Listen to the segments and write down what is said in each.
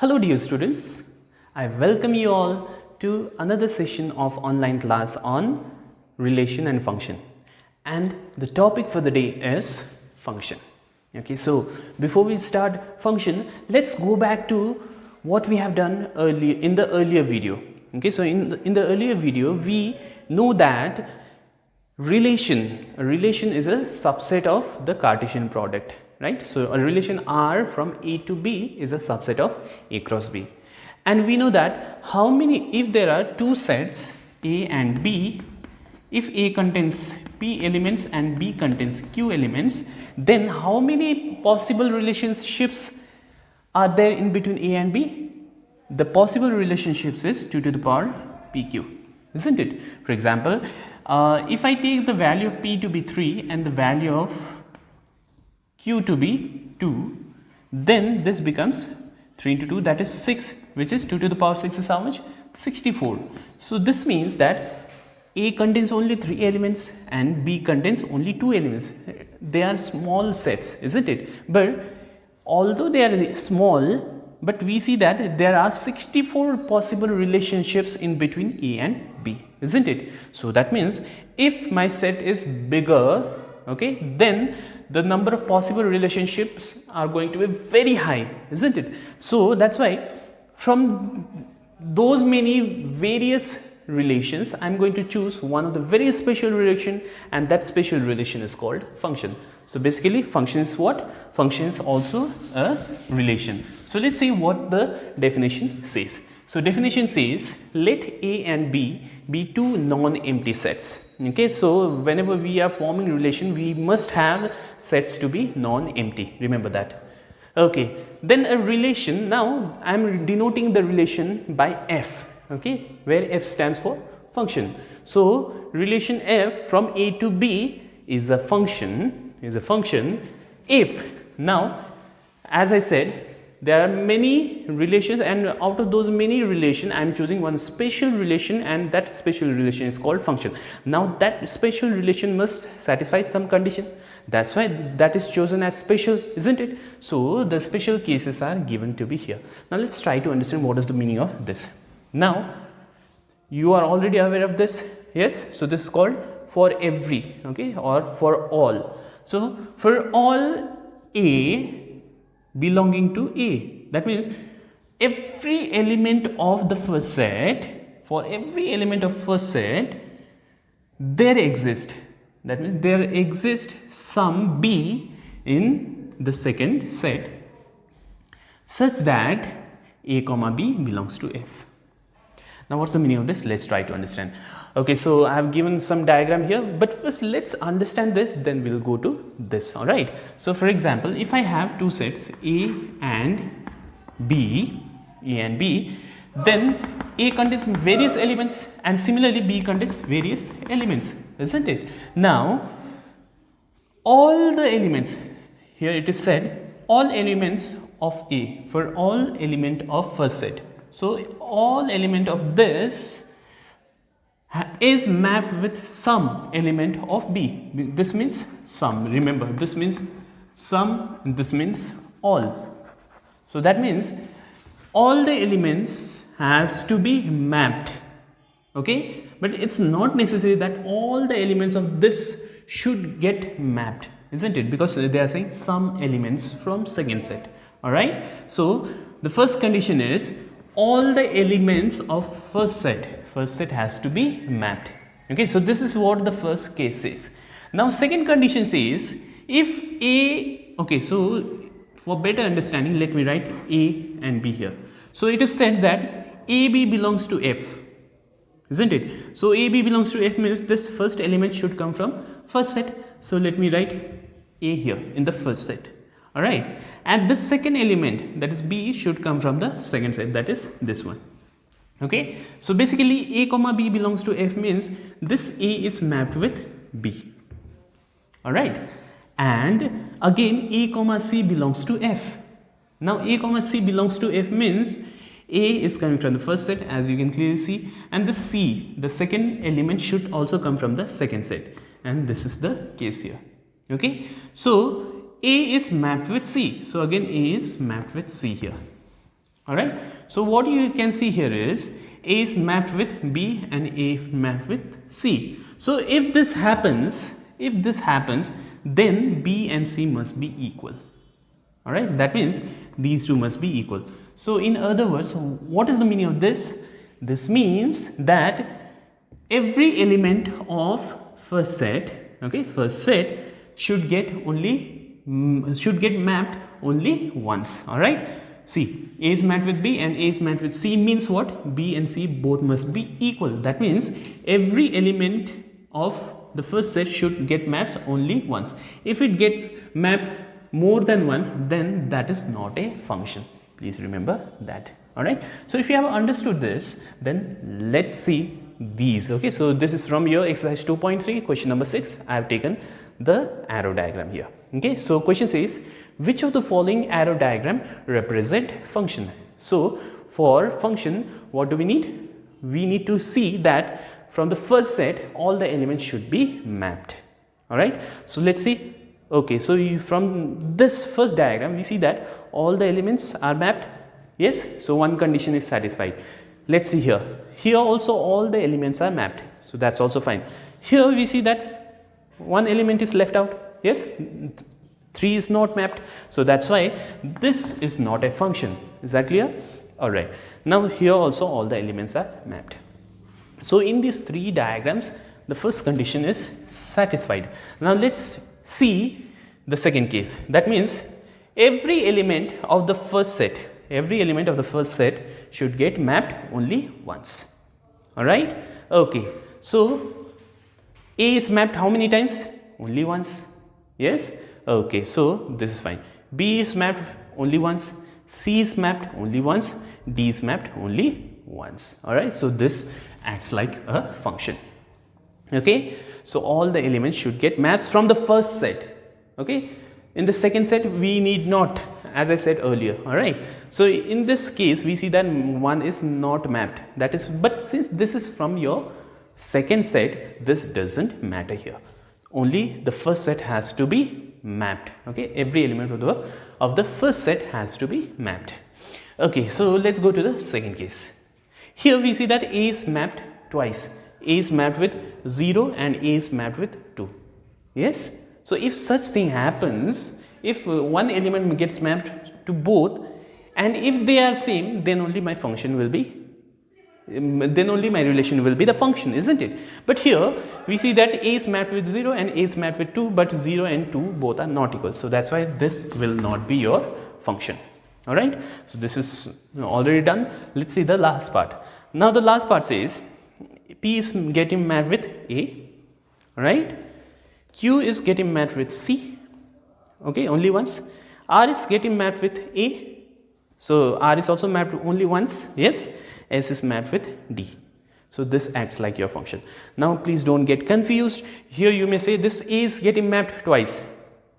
Hello dear students, I welcome you all to another session of online class on relation and function, and the topic for the day is function. Okay, so before we start function, let's go back to what we have done earlier in the earlier video. Okay, so in the earlier video we know that a relation is a subset of the Cartesian product, right? So a relation R from A to B is a subset of A cross B, and we know that if there are two sets A and B, if A contains P elements and B contains Q elements, then how many possible relationships are there in between A and B? The possible relationships is 2 to the power PQ, isn't it? For example, if I take the value of P to be 3 and the value of Q to be 2, then this becomes 3 into 2, that is 6, which is 2 to the power 6 is how much? 64. So this means that A contains only 3 elements and B contains only 2 elements. They are small sets, isn't it? But although they are small, but we see that there are 64 possible relationships in between A and B, isn't it? So that means if my set is bigger, okay, then the number of possible relationships are going to be very high, isn't it? So that's why from those many various relations, I am going to choose one of the very special relation, and that special relation is called function. So basically function is what? Function is also a relation. So let's see what the definition says. So definition says, let A and B be two non-empty sets. Okay, so whenever we are forming relation, we must have sets to be non-empty. Remember that. Okay, then a relation, now I am denoting the relation by F, okay, where F stands for function. So relation F from A to B is a function if, now as I said, there are many relations, and out of those many relations I am choosing one special relation, and that special relation is called function. Now that special relation must satisfy some condition, that's why that is chosen as special, isn't it? So the special cases are given to be here. Now let's try to understand what is the meaning of this. Now you are already aware of this, yes? So this is called for every, okay, or for all. So for all A belonging to A, that means every element of the first set, for every element of first set, there exists, that means there exists some B in the second set such that A comma B belongs to F. Now what's the meaning of this? Let's try to understand. Okay, so I have given some diagram here, but first let's understand this, then we'll go to this. All right, so for example, if I have two sets A and B, then A contains various elements and similarly B contains various elements, isn't it? Now all the elements, here it is said all elements of A, for all element of first set. So all element of this is mapped with some element of B. This means sum. Remember, this means sum, this means all. So that means all the elements has to be mapped. Okay, but it's not necessary that all the elements of this should get mapped, isn't it? Because they are saying some elements from second set. All right. So the first condition is all the elements of first set has to be mapped. Okay, so this is what the first case says. Now second condition says if A, okay, so for better understanding let me write A and B here. So it is said that AB belongs to F, isn't it? So AB belongs to F means this first element should come from first set. So let me write A here in the first set. All right, and the second element, that is B, should come from the second set, that is this one. Okay, so basically A comma B belongs to F means this A is mapped with B. All right, and again A comma C belongs to F. Now A comma C belongs to F means A is coming from the first set, as you can clearly see, and the C, the second element, should also come from the second set, and this is the case here. Okay, so A is mapped with C. So again A is mapped with C here. All right. So what you can see here is A is mapped with B and A mapped with C. So if this happens, then B and C must be equal. All right. That means these two must be equal. So in other words, what is the meaning of this? This means that every element of first set, okay, should get mapped only once. All right. See, A is mapped with B and A is mapped with C means what? B and C both must be equal. That means every element of the first set should get maps only once. If it gets mapped more than once, then that is not a function. Please remember that. All right. So if you have understood this, then let's see these. Okay. So this is from your exercise 2.3, question number 6. I have taken the arrow diagram here. Okay. So question says, which of the following arrow diagram represent function? So for function, what do we need? We need to see that from the first set, all the elements should be mapped. All right. So let's see. Okay. So from this first diagram, we see that all the elements are mapped. Yes. So one condition is satisfied. Let's see here. Here also all the elements are mapped. So that's also fine. Here we see that one element is left out. Yes. 3 is not mapped. So that's why this is not a function. Is that clear? All right. Now here also all the elements are mapped. So in these 3 diagrams, the first condition is satisfied. Now let's see the second case. That means every element of the first set should get mapped only once. All right. Okay. So A is mapped how many times? Only once. Yes. Okay, so this is fine. B is mapped only once, C is mapped only once, D is mapped only once. All right, so this acts like a function. Okay, so all the elements should get maps from the first set. Okay, in the second set we need not, as I said earlier. All right, so in this case we see that one is not mapped. That is, but since this is from your second set, this doesn't matter here. Only the first set has to be mapped. Okay, every element of the first set has to be mapped. Okay, so let's go to the second case. Here we see that A is mapped twice. A is mapped with 0 and A is mapped with 2. Yes. So if such thing happens, if one element gets mapped to both and if they are same, then only my function will be, then only my relation will be the function, isn't it? But here we see that A is mapped with 0 and A is mapped with 2, but 0 and 2 both are not equal. So that's why this will not be your function. All right. So this is already done. Let's see the last part. Now the last part says P is getting mapped with A. All right. Q is getting mapped with C. Okay, only once. R is getting mapped with A. So R is also mapped only once. Yes. S is mapped with D. So this acts like your function. Now please don't get confused. Here you may say this A is getting mapped twice.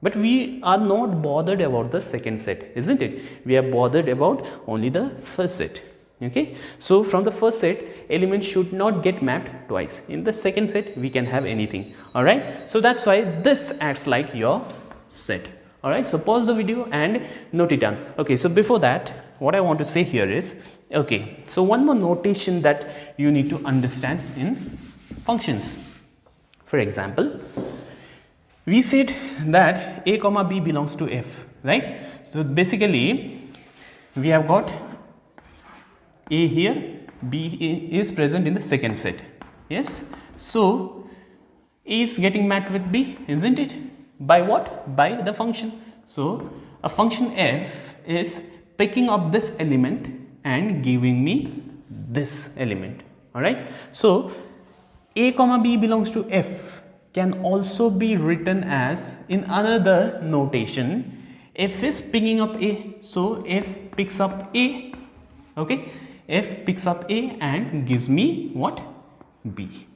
But we are not bothered about the second set, isn't it? We are bothered about only the first set. Okay. So from the first set, elements should not get mapped twice. In the second set, we can have anything. All right. So that's why this acts like your set. All right. So pause the video and note it down. Okay. So before that, what I want to say here is, okay, so one more notation that you need to understand in functions. For example, we said that A comma B belongs to F, right? So basically, we have got A here, B is present in the second set. Yes. So A is getting mapped with B, isn't it? By what? By the function. So a function F is picking up this element and giving me this element. All right. So A comma B belongs to F can also be written as in another notation. F is picking up A. So F picks up A. Okay. F picks up A and gives me what? B.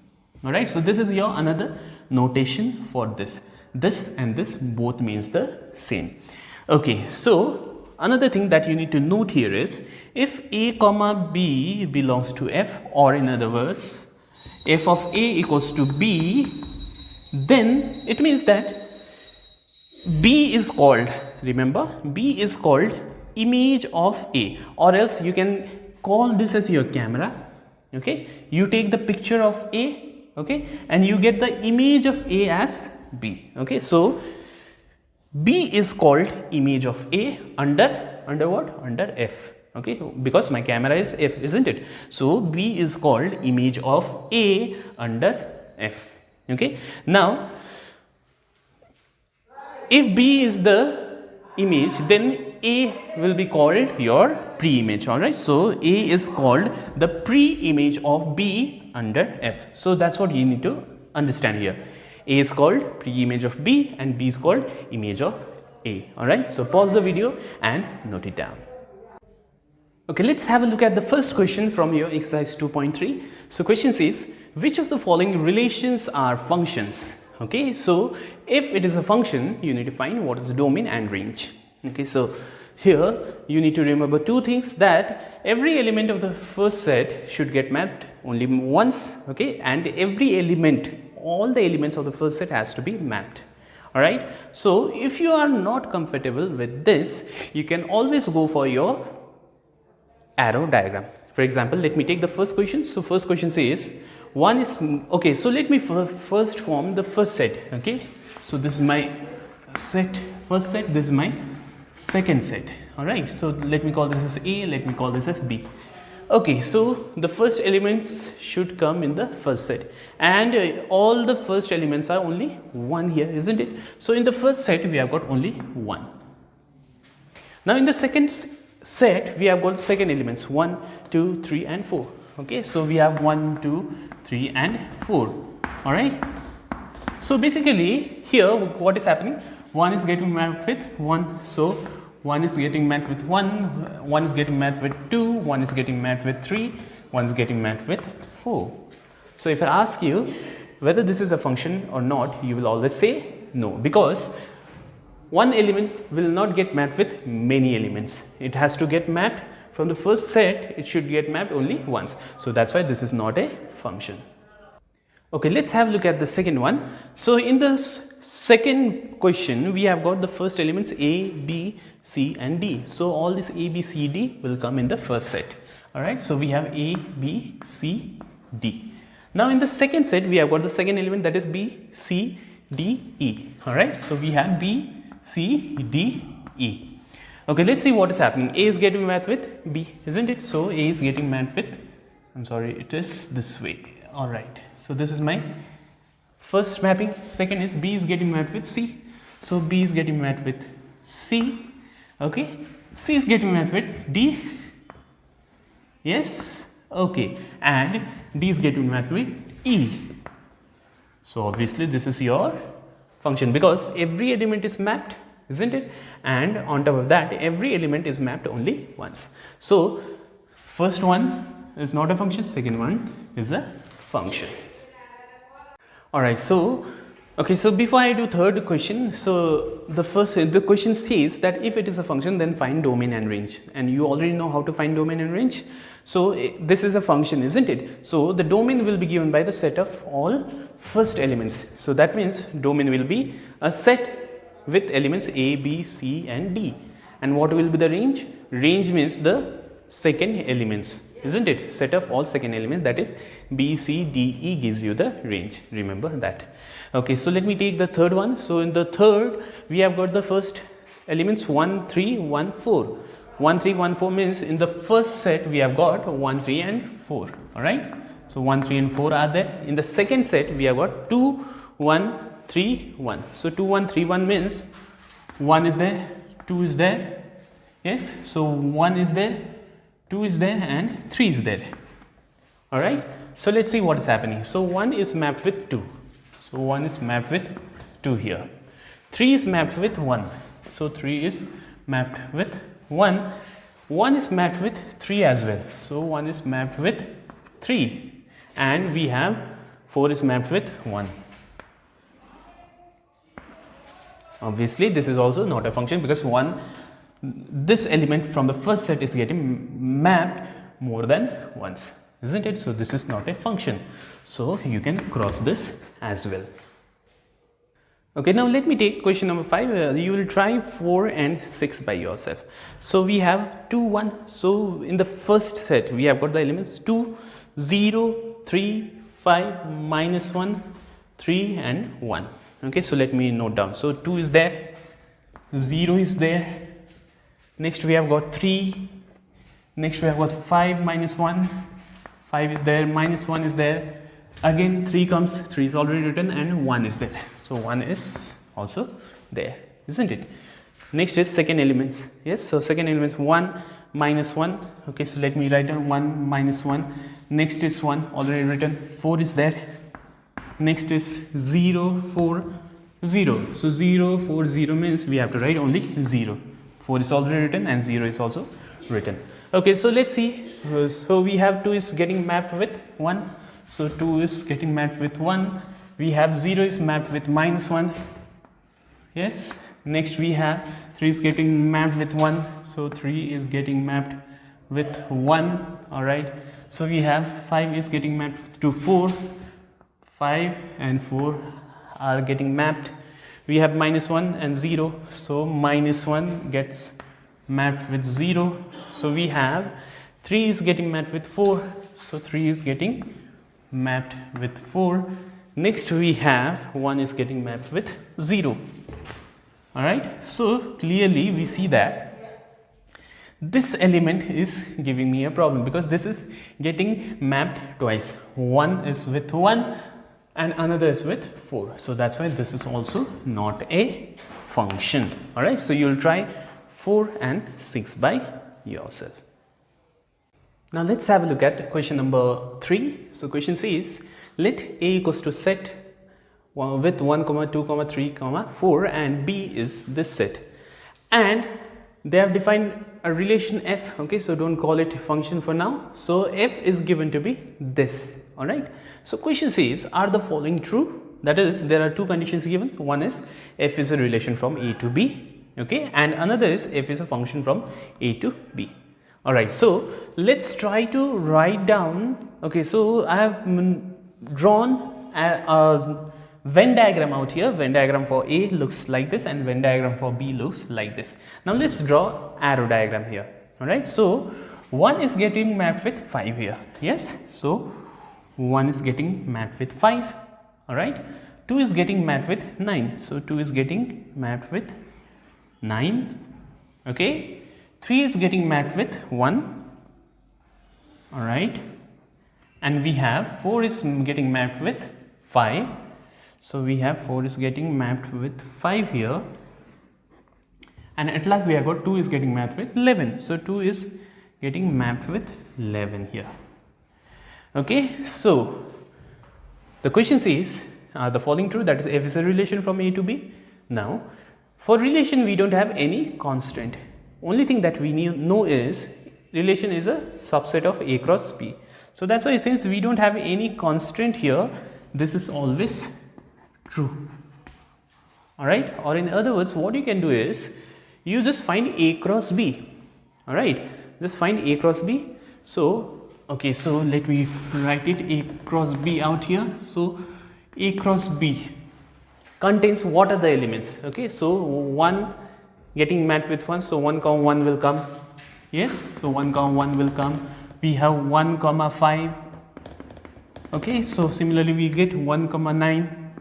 All right. So this is your another notation for this. This and this both means the same. Okay. So another thing that you need to note here is if A comma B belongs to F, or in other words, f of A equals to B, then it means that B is called, remember, B is called image of A, or else you can call this as your camera. Okay, you take the picture of A, okay, and you get the image of A as B. Okay, so B is called image of A under what? Under F. Okay, because my camera is F, isn't it? So B is called image of A under F. Okay, now if B is the image, then A will be called your pre-image. All right, so A is called the pre-image of B under F. So that's what you need to understand here. A is called pre-image of B and B is called image of A. All right, so pause the video and note it down. Okay, let's have a look at the first question from your exercise 2.3. So question says, which of the following relations are functions? Okay, so if it is a function, you need to find what is the domain and range. Okay, so here you need to remember two things, that every element of the first set should get mapped only once, okay, and every element, all the elements of the first set has to be mapped. All right, so if you are not comfortable with this, you can always go for your arrow diagram. For example, let me take the first question. So first question says, one is, okay, so let me first form the first set. Okay, so this is my set, first set, this is my second set. All right, so let me call this as A, let me call this as B. Okay, so the first elements should come in the first set, and all the first elements are only one here, isn't it? So in the first set we have got only one. Now in the second set we have got second elements 1, 2, 3 and 4. Okay, so we have 1, 2, 3 and 4. All right, so basically here what is happening, 1 is getting mapped with 1, so 1 is getting mapped with 1, 1 is getting mapped with 2, 1 is getting mapped with 3, 1 is getting mapped with 4. So if I ask you whether this is a function or not, you will always say no, because one element will not get mapped with many elements. It has to get mapped from the first set, it should get mapped only once. So that's why this is not a function. Okay, let's have a look at the second one. So in the second question, we have got the first elements A, B, C and D. So all this A, B, C, D will come in the first set. All right, so we have A, B, C, D. Now in the second set, we have got the second element, that is B, C, D, E. All right, so we have B, C, D, E. Okay, let's see what is happening. A is getting mapped with B, isn't it? So A is getting mapped with, I'm sorry, it is this way. All right, so this is my first mapping. Second is B is getting mapped with C. So B is getting mapped with C. Okay, C is getting mapped with D. Yes, okay, and D is getting mapped with E. So obviously this is your function, because every element is mapped, isn't it? And on top of that, every element is mapped only once. So first one is not a function, second one is a function. All right, so okay, so before I do third question, so the question says that if it is a function, then find domain and range, and you already know how to find domain and range. So this is a function, isn't it? So the domain will be given by the set of all first elements. So that means domain will be a set with elements A, B, C and D. And what will be the range? Range means the second elements, isn't it? Set of all second elements, that is B, C, D, E gives you the range. Remember that. Okay, so let me take the third one. So in the third, we have got the first elements 1, 3, 1, 4. 1, 3, 1, 4 means in the first set we have got 1, 3 and 4. All right. So 1, 3 and 4 are there. In the second set we have got 2, 1, 3, 1. So 2, 1, 3, 1 means 1 is there, 2 is there. Yes. So 1 is there, 2 is there and 3 is there. All right. So let's see what is happening. So 1 is mapped with 2. So 1 is mapped with 2 here. 3 is mapped with 1. So 3 is mapped with 1. 1 is mapped with 3 as well. So 1 is mapped with 3. And we have 4 is mapped with 1. Obviously, this is also not a function, because this element from the first set is getting mapped more than once, isn't it? So this is not a function. So you can cross this as well. Okay, now let me take question number 5. You will try 4 and 6 by yourself. So we have 2, 1. So in the first set, we have got the elements 2, 0, 3, 5, minus 1, 3 and 1. Okay, so let me note down. So 2 is there, 0 is there. Next we have got 3. Next we have got 5 minus 1. 5 is there, minus 1 is there. Again 3 comes, 3 is already written and 1 is there. So 1 is also there, isn't it? Next is second elements. Yes, so second elements 1 minus 1. Okay, so let me write down 1 minus 1. Next is 1 already written. 4 is there. Next is 0, 4, 0. So 0, 4, 0 means we have to write only 0. 4 is already written and 0 is also written. Okay, so let's see. So we have 2 is getting mapped with 1. So 2 is getting mapped with 1. We have 0 is mapped with minus 1. Yes. Next we have 3 is getting mapped with 1. So 3 is getting mapped with 1. Alright. So we have 5 is getting mapped to 4. 5 and 4 are getting mapped. We have minus 1 and 0. So minus 1 gets mapped with 0. So we have 3 is getting mapped with 4. So 3 is getting mapped with 4. Next we have 1 is getting mapped with 0. Alright, so clearly we see that this element is giving me a problem because this is getting mapped twice. One is with 1 and another is with 4. So that's why this is also not a function. Alright, so you'll try 4 and 6 by yourself. Now let's have a look at question number 3. So question says, let A equals to set with 1, 2, 3, 4 and B is this set. And they have defined a relation f. Okay, so don't call it function for now. So f is given to be this. Alright. So question says, are the following true? That is, there are two conditions given. One is f is a relation from A to B. Okay, and another is f is a function from A to B. Alright, so let's try to write down. Okay, so I have drawn a Venn diagram out here. Venn diagram for A looks like this and Venn diagram for B looks like this. Now let's draw arrow diagram here. Alright, so 1 is getting mapped with 5 here. Yes, so 1 is getting mapped with 5. Alright, 2 is getting mapped with 9. So 2 is getting mapped with 9. Okay, 3 is getting mapped with 1. Alright, and we have 4 is getting mapped with 5. So we have 4 is getting mapped with 5 here. And at last we have got 2 is getting mapped with 11. So 2 is getting mapped with 11 here. Okay, so the question says, are the following true? That is, f is a relation from A to B. Now, for relation we don't have any constant. Only thing that we know is relation is a subset of A cross B. So that's why since we don't have any constant here, this is always true. Alright, or in other words, what you can do is you just find A cross B. Alright, just find A cross B. So okay, so let me write it A cross B out here. So A cross B contains what are the elements? Okay, so 1 getting mapped with 1, so 1, 1 will come. Yes, so 1, 1 will come. We have 1, 5. Okay, so similarly we get 1, 9,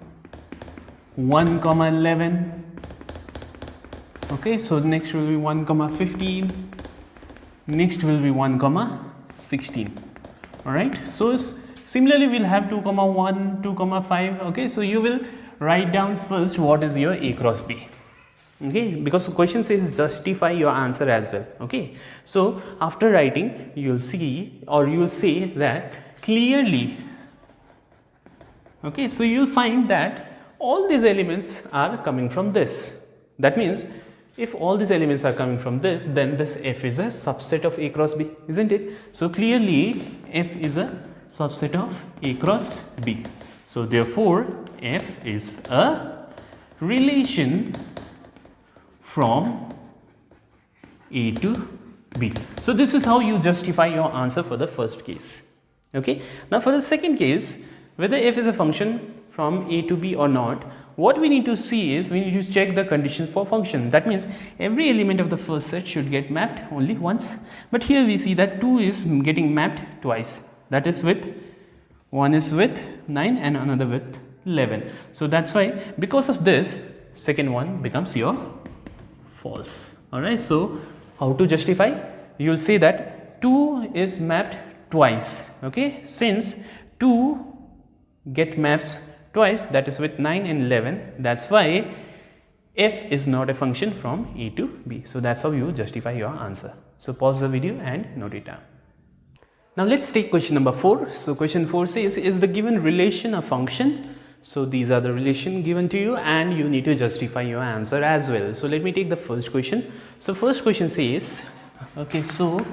1, 11. Okay, so next will be 1, 15. Next will be 1, 16. Alright, so similarly we'll have 2, 1, 2, 5. Okay, so you will write down first what is your A cross B. Okay, because the question says justify your answer as well. Okay, so after writing you will see or you will say that clearly. Okay, so you will find that all these elements are coming from this. That means if all these elements are coming from this, then this f is a subset of A cross B, isn't it? So clearly f is a subset of A cross B. So therefore f is a relation from A to B. So this is how you justify your answer for the first case. Okay. Now for the second case, whether f is a function from A to B or not, what we need to see is we need to check the condition for function. That means every element of the first set should get mapped only once, but here we see that 2 is getting mapped twice, that is with one is with 9 and another with 11. So that's why, because of this, second one becomes your false. Alright, so how to justify? You will say that 2 is mapped twice. Okay, since 2 get maps twice, that is with 9 and 11, that's why f is not a function from A to B. So that's how you justify your answer. So pause the video and note it down. Now let's take question number 4. So question 4 says, is the given relation a function? So these are the relation given to you and you need to justify your answer as well. So let me take the first question. So first question says, okay, so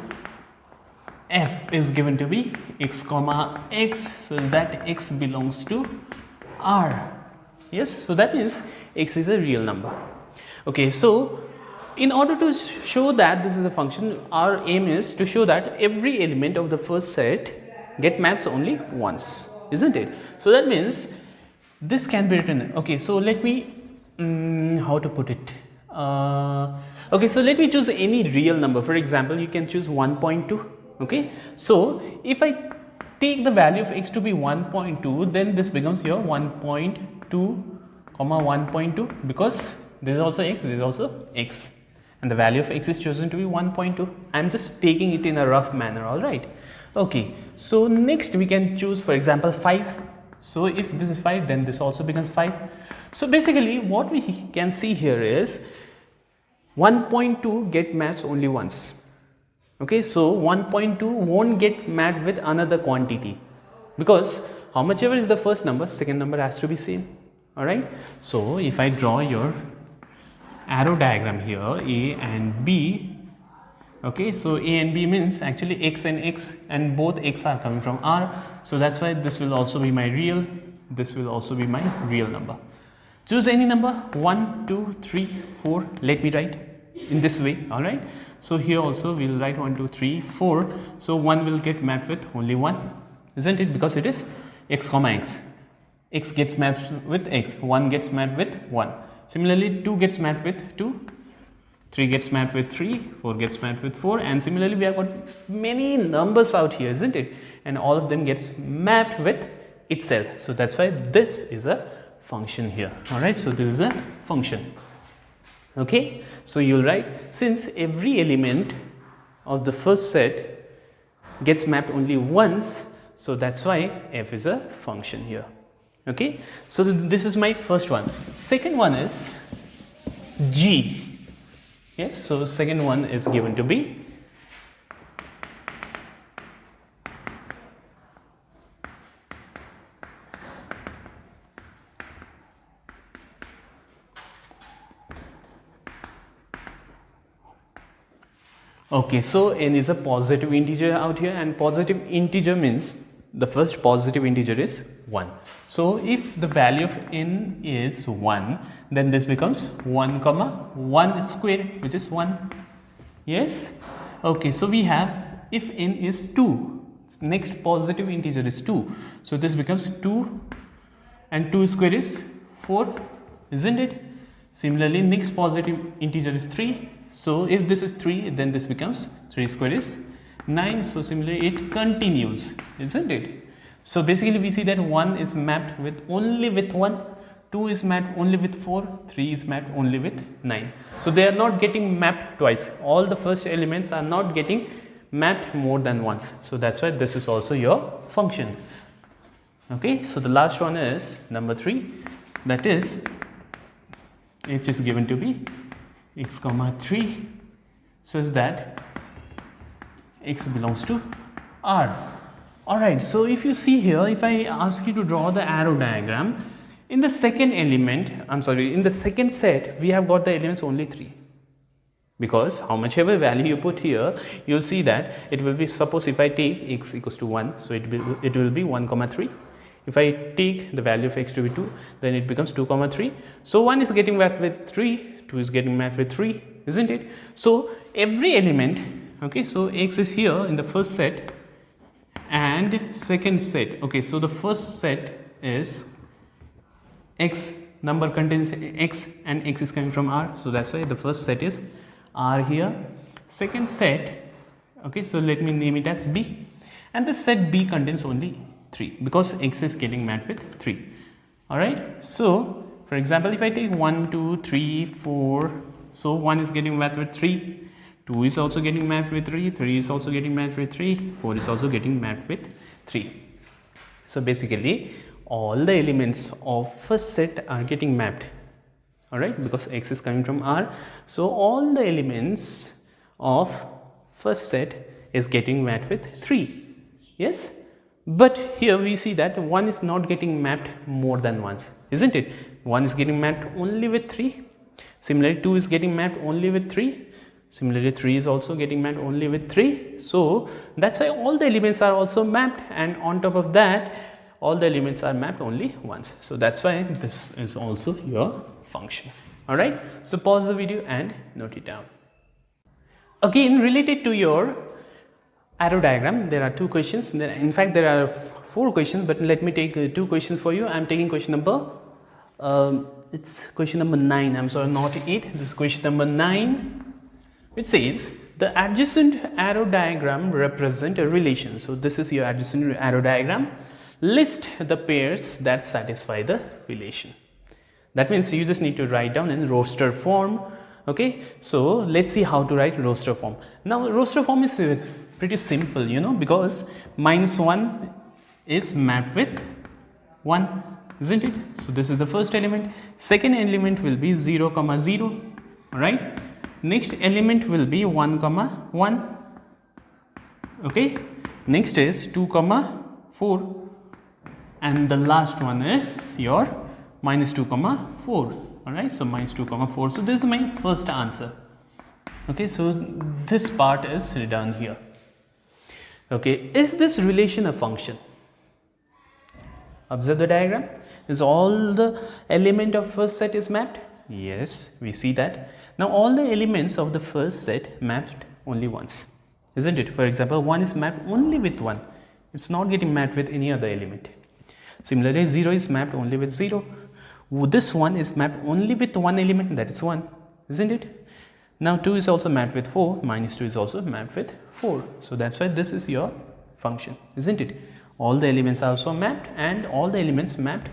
f is given to be x comma x, so that x belongs to R. Yes, so that means x is a real number. Okay, so in order to show that this is a function, our aim is to show that every element of the first set get maps only once, isn't it? So that means this can be written. Okay, so let me how to put it? Okay, so let me choose any real number. For example, you can choose 1.2. Okay, so if I take the value of x to be 1.2, then this becomes your 1.2 comma 1.2, because this is also x, this is also x, and the value of x is chosen to be 1.2. I am just taking it in a rough manner. All right. Okay, so next we can choose, for example, 5. So if this is 5, then this also becomes 5. So basically what we can see here is 1.2 get maps only once. Okay, so 1.2 won't get mapped with another quantity, because how much ever is the first number, second number has to be same. All right. So if I draw your arrow diagram here, A and B. Okay, so A and B means actually x and x, and both x are coming from R. So that's why this will also be my real, this will also be my real number. Choose any number, 1, 2, 3, 4. Let me write in this way. All right. So here also we will write 1, 2, 3, 4. So 1 will get mapped with only 1, isn't it? Because it is x comma x. X gets mapped with x, 1 gets mapped with 1. Similarly, 2 gets mapped with 2, 3 gets mapped with 3, 4 gets mapped with 4, and similarly we have got many numbers out here, isn't it? And all of them gets mapped with itself. So that's why this is a function here. All right. So this is a function. Okay, so you'll write, since every element of the first set gets mapped only once, so that's why f is a function here. Okay, so this is my first one. Second one is g. Yes, so second one is given to be okay, so n is a positive integer out here, and positive integer means the first positive integer is 1. So if the value of n is 1, then this becomes 1 comma 1 square, which is 1. Yes. Okay, so we have, if n is 2, next positive integer is 2, so this becomes 2, and 2 square is 4, isn't it? Similarly, next positive integer is 3. So if this is 3, then this becomes 3 square is 9. So similarly it continues, isn't it? So basically we see that 1 is mapped with only with 1, 2 is mapped only with 4, 3 is mapped only with 9. So they are not getting mapped twice. All the first elements are not getting mapped more than once. So that's why this is also your function. Okay, so the last one is number 3, that is h is given to be x comma 3 says that x belongs to R. Alright, so if you see here, if I ask you to draw the arrow diagram, in the second element, in the second set, we have got the elements only 3. Because how much ever value you put here, you'll see that it will be, suppose if I take x equals to 1, so it will be 1 comma 3. If I take the value of x to be 2, then it becomes 2 comma 3. So 1 is getting mapped with 3, 2 is getting mapped with 3, isn't it? So every element, okay, so x is here in the first set and second set. Okay, so the first set is x number contains x and x is coming from R, so that's why the first set is R here. Second set, okay, so let me name it as B, and the set B contains only 3 because x is getting mapped with 3. Alright, so for example, if I take 1, 2, 3, 4, so 1 is getting mapped with 3, 2 is also getting mapped with 3, 3 is also getting mapped with 3, 4 is also getting mapped with 3. So basically all the elements of first set are getting mapped, alright, because x is coming from R. So all the elements of first set is getting mapped with 3. Yes, but here we see that 1 is not getting mapped more than once, isn't it? 1 is getting mapped only with 3. Similarly 2 is getting mapped only with 3. Similarly 3 is also getting mapped only with 3. So that's why all the elements are also mapped, and on top of that all the elements are mapped only once. So that's why this is also your function. Alright, so pause the video and note it down. Again, related to your arrow diagram, there are 2 questions. In fact, there are 4 questions, but let me take 2 questions for you. I am taking question number, it's question number 9. I'm sorry, not 8. This is question number 9, which says the adjacent arrow diagram represent a relation. So this is your adjacent arrow diagram. List the pairs that satisfy the relation. That means you just need to write down in roster form. Okay, so let's see how to write roster form. Now roster form is pretty simple, you know, because -1 is mapped with 1, isn't it? So this is the first element. Second element will be 0, 0, right? Next element will be 1, 1. Okay, next is 2, 4. And the last one is your -2, 4. Alright, so -2, 4. So this is my first answer. Okay, so this part is done here. Okay, is this relation a function? Observe the diagram. Is all the element of first set is mapped? Yes, we see that. Now all the elements of the first set mapped only once, isn't it? For example, 1 is mapped only with 1. It's not getting mapped with any other element. Similarly, 0 is mapped only with 0. This one is mapped only with one element, that is 1, isn't it? Now 2 is also mapped with 4, -2 is also mapped with 4. So that's why this is your function, isn't it? All the elements are also mapped, and all the elements mapped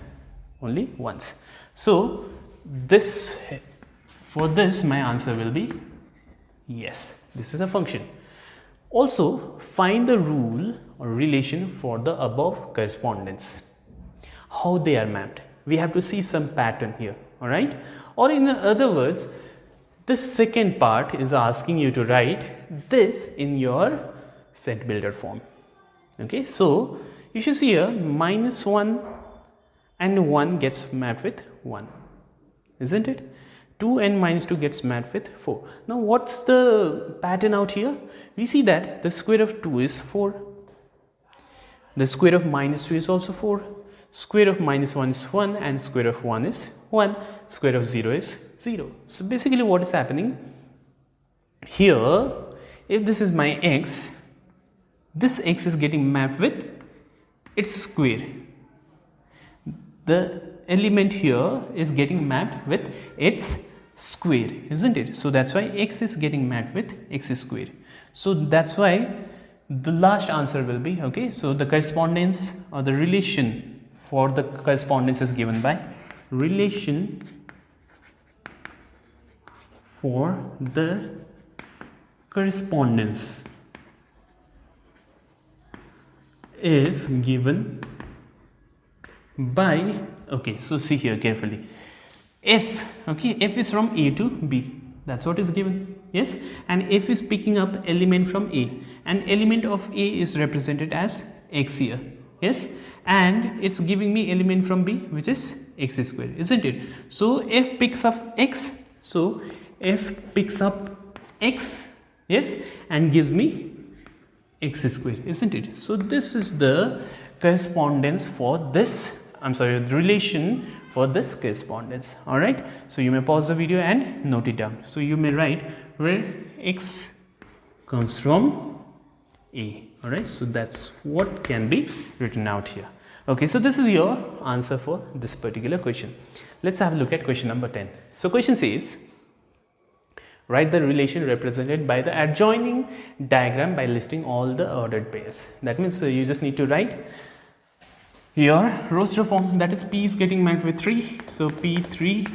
only once. So this, for this my answer will be yes, this is a function. Also find the rule or relation for the above correspondence. How they are mapped, we have to see some pattern here, alright? Or in other words, this second part is asking you to write this in your set builder form. Okay, so you should see here -1 and 1 gets mapped with 1, isn't it? 2 and -2 gets mapped with 4. Now what's the pattern out here? We see that the square of 2 is 4, the square of -2 is also 4, square of -1 is 1, and square of 1 is 1, square of 0 is 0. So basically what is happening here, if this is my x, this x is getting mapped with its square. The element here is getting mapped with its square, isn't it? So that's why x is getting mapped with x square. So that's why the last answer will be, okay, so the correspondence or the relation for the correspondence is given by relation for the correspondence is given by, okay, so see here carefully, f, okay, f is from A to B, that's what is given, yes, and f is picking up element from A, and element of A is represented as x here, yes, and it's giving me element from B, which is x square, isn't it? So f picks up x, so f picks up x, yes, and gives me x square, isn't it? So this is the correspondence for this, I'm sorry, the relation for this correspondence. All right, so you may pause the video and note it down. So you may write where x comes from A. All right, so that's what can be written out here. Okay, so this is your answer for this particular question. Let's have a look at question number 10. So question says, write the relation represented by the adjoining diagram by listing all the ordered pairs. That means you just need to write your roster form, that is P is getting mapped with 3. So P3,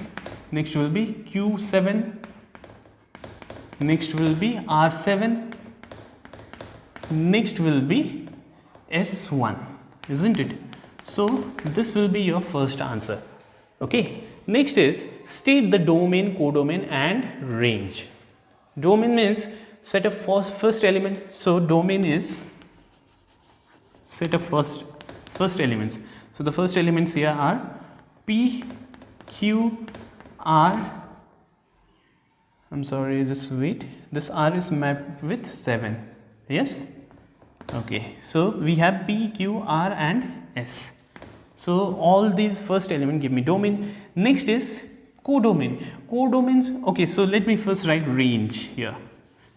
next will be Q7, next will be R7, next will be S1, isn't it? So this will be your first answer. Okay, next is state the domain, codomain and range. Domain means set of first element. So domain is set of first elements. So the first elements here are P, Q, R. I'm sorry, just wait. This R is mapped with 7. Yes? Okay, so we have P, Q, R and S. So all these first element give me domain. Next is codomain. Codomains, okay, so let me first write range here.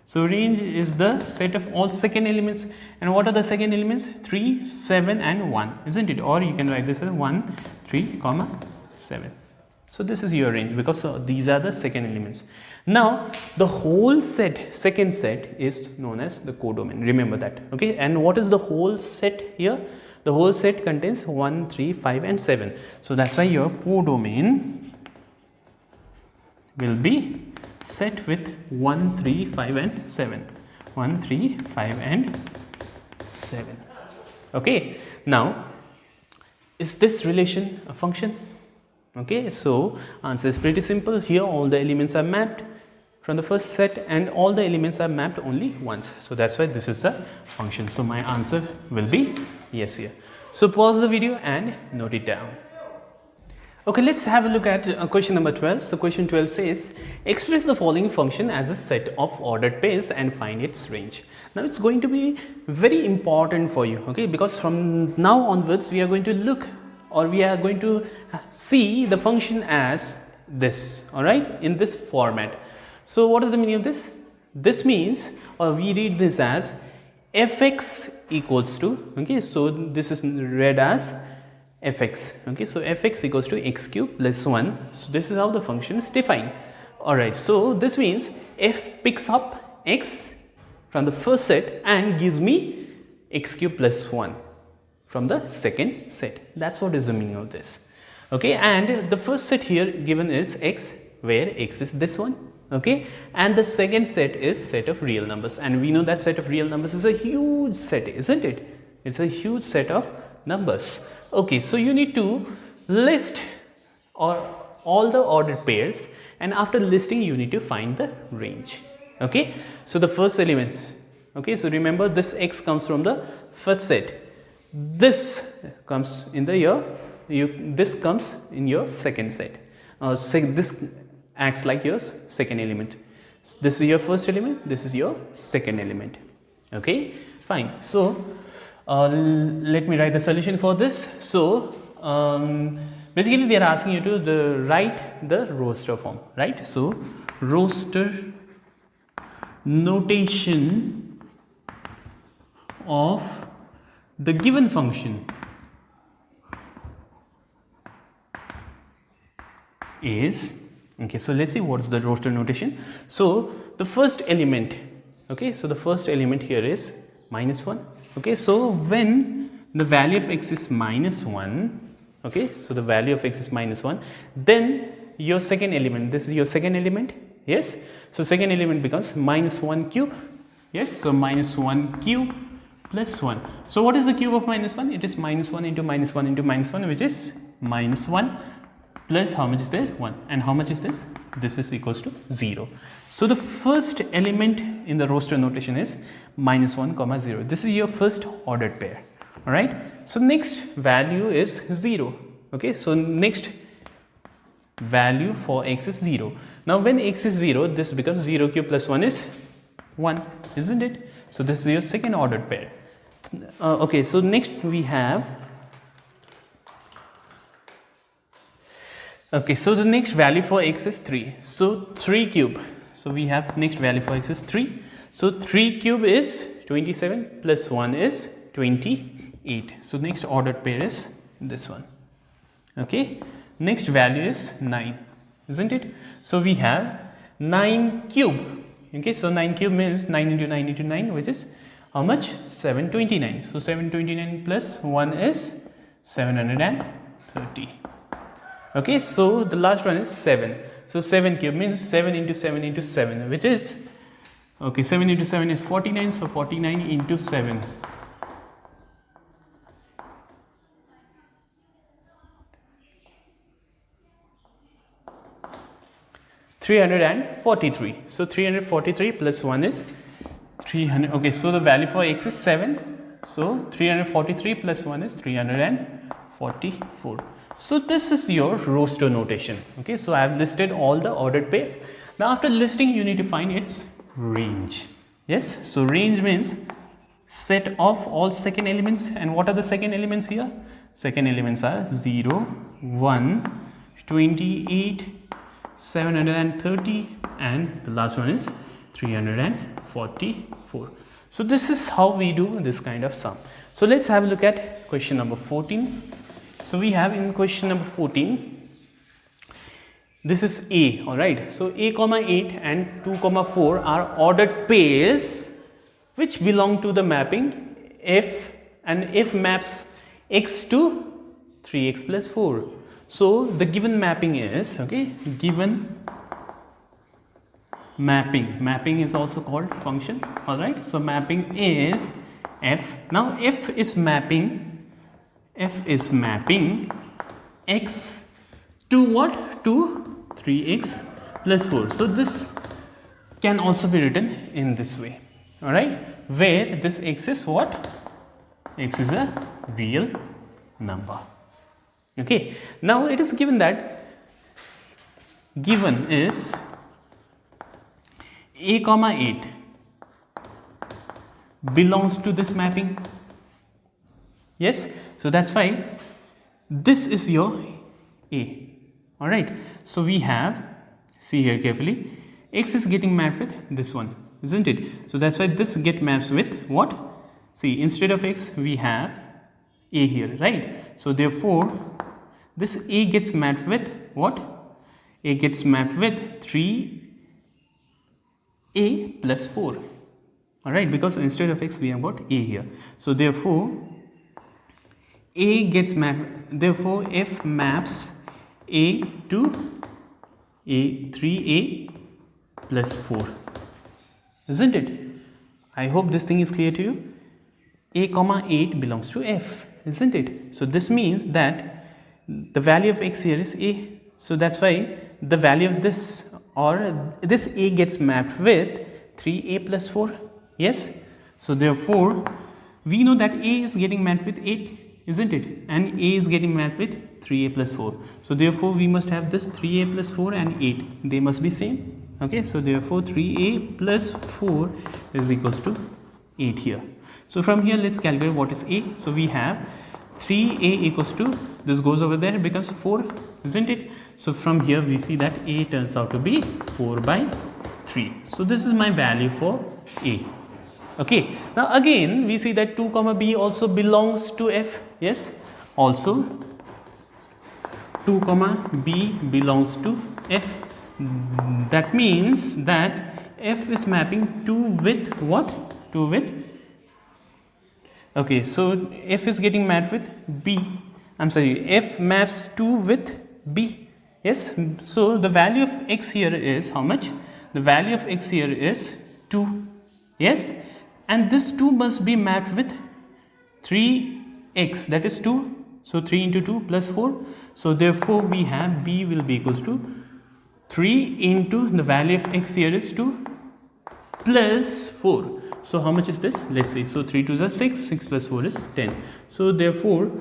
So range is the set of all second elements. And what are the second elements? 3, 7 and 1, isn't it? Or you can write this as 1, 3, 7. So this is your range because these are the second elements. Now the whole set, second set, is known as the codomain. Remember that. Okay, and what is the whole set here? The whole set contains 1, 3, 5 and 7. So that's why your codomain will be set with 1, 3, 5 and 7. 1, 3, 5 and 7. Okay, now is this relation a function? Okay, so answer is pretty simple. Here all the elements are mapped from the first set and all the elements are mapped only once. So that's why this is the function. So my answer will be yes here. So pause the video and note it down. Okay, let's have a look at question number 12. So question 12 says, express the following function as a set of ordered pairs and find its range. Now it's going to be very important for you, okay, because from now onwards we are going to look, or we are going to see the function as this, all right, in this format. So what is the meaning of this? This means, or we read this as fx equals to, okay, so this is read as fx, okay, so fx equals to x cube plus 1. So this is how the function is defined. All right, so this means f picks up x from the first set and gives me x cube plus 1 from the second set. That's what is the meaning of this. Okay, and the first set here given is x, where x is this one. Okay, and the second set is set of real numbers, and we know that set of real numbers is a huge set, isn't it? It's a huge set of numbers. Okay, so you need to list all the ordered pairs, and after listing you need to find the range. Okay, so the first elements, okay, so remember this x comes from the first set, this comes in the this comes in your second set, this acts like your second element. This is your first element, this is your second element. Okay, fine. So let me write the solution for this. So basically they are asking you to write the roster form, right? So roster notation of the given function is, okay, so let's see what's the roster notation. So the first element, okay, so the first element here is -1. Okay, so when the value of x is -1, okay, so the value of x is -1, then your second element, this is your second element, yes, so second element becomes -1 cube, yes, so -1 cube plus 1. So what is the cube of -1? It is -1 into -1 into -1, which is -1 plus how much is there? 1. And how much is this? This is equals to 0. So the first element in the roster notation is -1, 0. This is your first ordered pair. All right. So next value is 0. Okay. So next value for x is 0. Now when x is 0, this becomes 0 cube plus 1 is 1, isn't it? So this is your second ordered pair. Okay. So next we have, okay, so the next value for x is 3. So 3 cube. So we have next value for x is 3. So 3 cube is 27 plus 1 is 28. So next ordered pair is this one. Okay, next value is 9, isn't it? So we have 9 cube. Okay, so 9 cube means 9 into 9 into 9, which is how much? 729. So 729 plus 1 is 730. Okay, so the last one is 7. So 7 cube means 7 into 7 into 7, which is, okay, 7 into 7 is 49. So 49 into 7. 343. So 343 plus 1 is 300. Okay, so the value for x is 7. So 343 plus 1 is 344. So this is your roster notation. Okay, so I have listed all the ordered pairs. Now after listing, you need to find its range. Yes, so range means set of all second elements. And what are the second elements here? Second elements are 0, 1, 28, 730, and the last one is 344. So this is how we do this kind of sum. So let's have a look at question number 14. So we have in question number 14, this is A, alright. So A comma 8 and 2 comma 4 are ordered pairs which belong to the mapping F, and F maps x to 3x plus 4. So the given mapping is, okay, given mapping is also called function, alright. So mapping is F. Now F is mapping x to what? To 3x plus 4. So this can also be written in this way, alright, where this x is what? X is a real number. Okay, now it is given that given is A comma 8 belongs to this mapping. Yes, so that's why this is your A. Alright, so we have, see here carefully, x is getting mapped with this one, isn't it? So that's why this get maps with what? See, instead of x we have A here, right? So therefore this A gets mapped with what? A gets mapped with 3A plus 4. Alright, because instead of x we have got A here. So therefore A gets mapped, therefore F maps A to A 3A plus 4. Isn't it? I hope this thing is clear to you. A comma 8 belongs to F, isn't it? So this means that the value of x here is A. So that's why the value of this, or this A gets mapped with 3A plus 4. Yes. So therefore we know that A is getting mapped with 8, isn't it? And A is getting mapped with 3A plus 4. So therefore we must have this 3A plus 4 and 8. They must be same. Okay. So therefore 3A plus 4 is equals to 8 here. So from here let's calculate what is A. So we have 3A equals to, this goes over there, becomes 4, isn't it? So from here we see that A turns out to be 4 by 3. So this is my value for A. Okay, now again we see that 2 comma B also belongs to F. Yes, also 2 comma B belongs to F. That means that F is mapping 2 with what? 2 with, okay, so F is getting mapped with B. I'm sorry, F maps 2 with B. Yes, so the value of x here is how much? The value of x here is 2. Yes, and this 2 must be mapped with 3x, that is 2. So 3 into 2 plus 4. So therefore we have B will be equals to 3 into the value of x here is 2 plus 4. So how much is this? Let's see. So 3 2s are 6, 6 plus 4 is 10. So therefore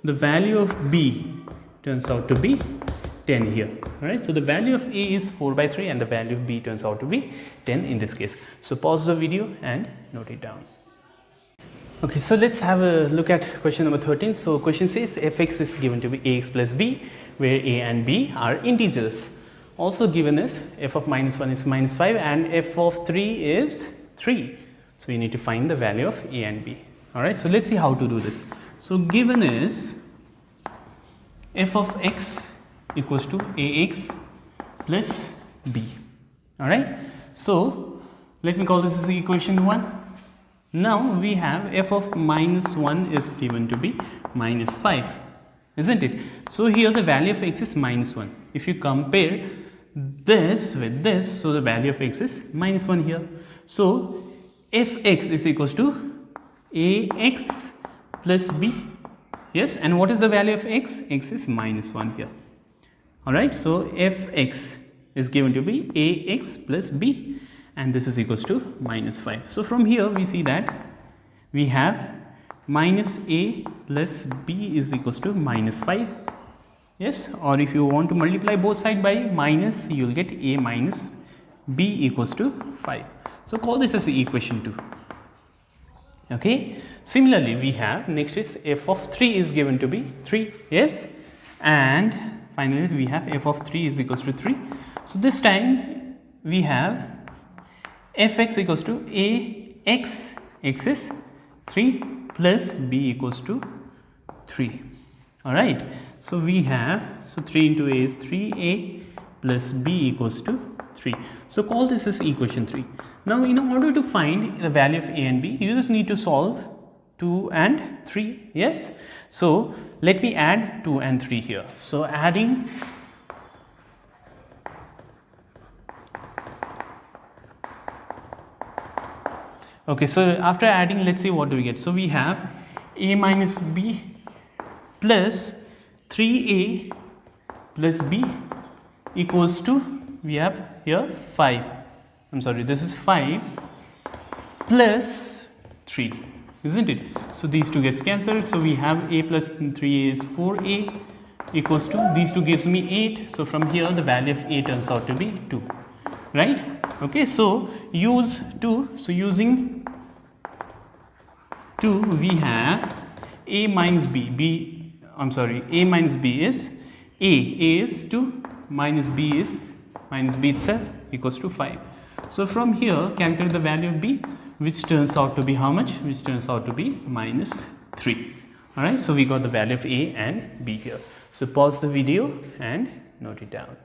the value of B turns out to be 10 here. Alright, so the value of A is 4 by 3 and the value of B turns out to be 10 in this case. So pause the video and note it down. Okay, so let's have a look at question number 13. So question says fx is given to be ax plus b, where a and b are integers. Also given is f of minus 1 is minus 5 and f of 3 is 3. So we need to find the value of a and b. Alright, so let's see how to do this. So given is f of x equals to ax plus b. Alright, so let me call this as equation 1. Now we have f of minus 1 is given to be minus 5, isn't it? So here the value of x is minus 1. If you compare this with this, so the value of x is minus 1 here. So fx is equals to ax plus b. Yes, and what is the value of x? X is minus 1 here. Alright, so fx is given to be ax plus b, and this is equals to minus 5. So from here we see that we have minus a plus b is equals to minus 5. Yes, or if you want to multiply both sides by minus, you will get a minus b equals to 5. So call this as equation 2. Okay, similarly we have next is f of 3 is given to be 3. Yes, and finally we have f of 3 is equals to 3. So this time we have fx equals to ax, x is 3 plus b equals to 3. Alright, so we have, so 3 into a is 3a plus b equals to 3. So call this as equation 3. Now in order to find the value of a and b, you just need to solve 2 and 3. Yes, so let me add 2 and 3 here. So adding okay, so after adding, let's see what do we get. So we have a minus b plus 3a plus b equals to, we have here 5. I'm sorry, this is 5 plus 3, isn't it? So these two gets cancelled. So we have a plus 3a is 4a equals to, these two gives me 8. So from here the value of a turns out to be 2, right? Okay, so use 2. So using 2 we have a minus b, a minus b is a is 2 minus b is minus b itself equals to 5. So from here calculate the value of b, which turns out to be how much? Which turns out to be minus 3. Alright, so we got the value of a and b here. So pause the video and note it down.